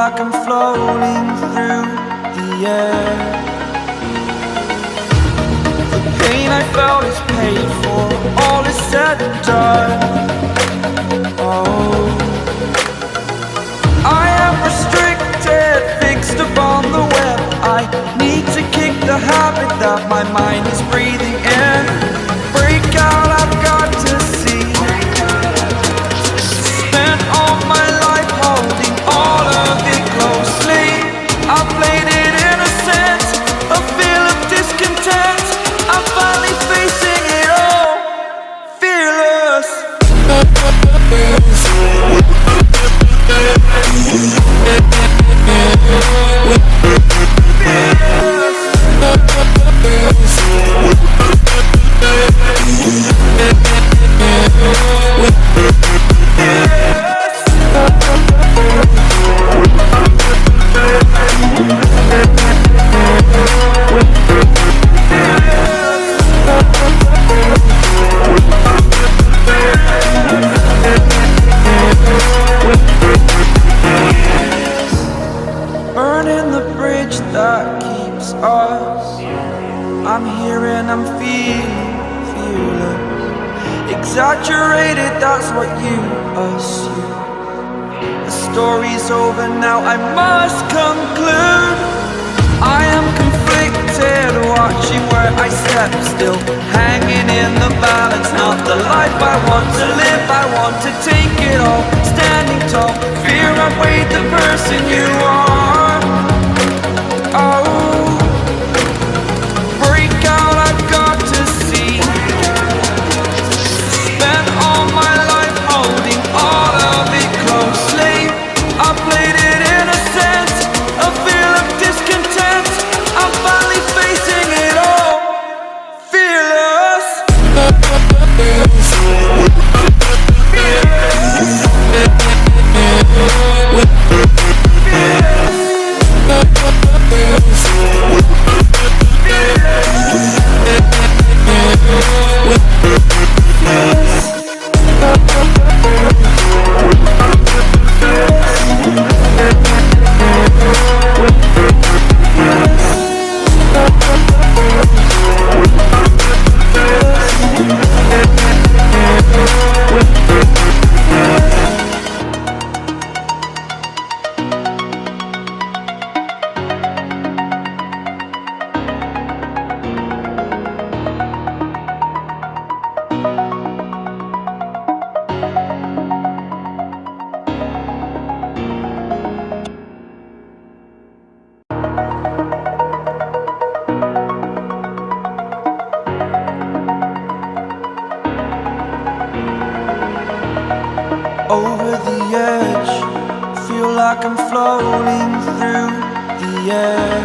like I'm floating through the air. The pain I felt is paid for, all is said and done. Oh, I am restricted, fixed upon the web. I need to kick the habit that my mind is breathing in. Break out, I've got to see. Spent all my life holding all of it closely. I played it innocent, a feel of discontent. I'm finally facing it all, fearless. Burning the bridge that keeps us. I'm here and I'm feeling fearless. Exaggerated, that's what you assume. The story's over now, I must conclude. I am conflicted, watching where I step still, hanging in the balance. Not the life I want to live, I want to take it all. Standing tall, fear outweighed the person you are. Oh, break out, I've got to see. Spent all my life holding all of it closely. I played it innocent, a feel of discontent. I'm finally facing it all, fearless. Over the edge, feel like I'm floating through the air.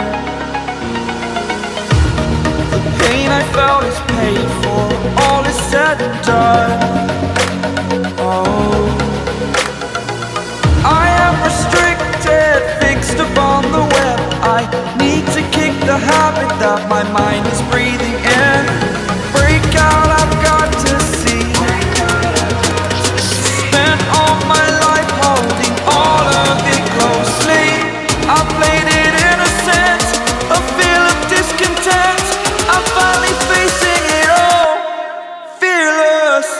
The pain I felt is paid for, all is said and done. Oh, I am restricted, fixed upon the web. I need to kick the habit that my mind is breathing in. Break out, I've got to see. Spent all my life holding all of it closely. I played it innocent, a feel of discontent. I'm finally facing it all, fearless.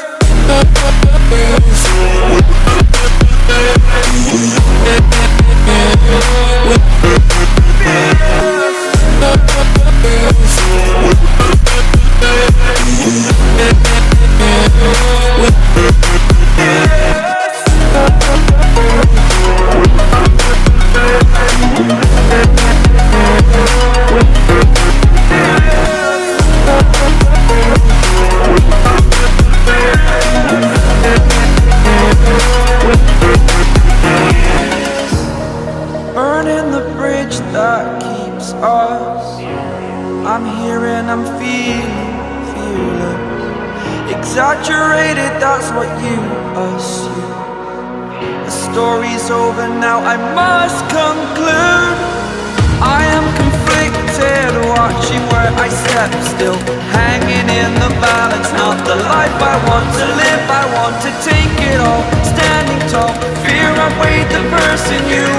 Burning the bridge that keeps us. I'm here and I'm feeling fearless. Exaggerated, that's what you assume. The story's over now, I must conclude. I am conflicted, watching where I step still, hanging in the balance. Not the life I want to live, I want to take it all. Standing tall, fear outweighed the person you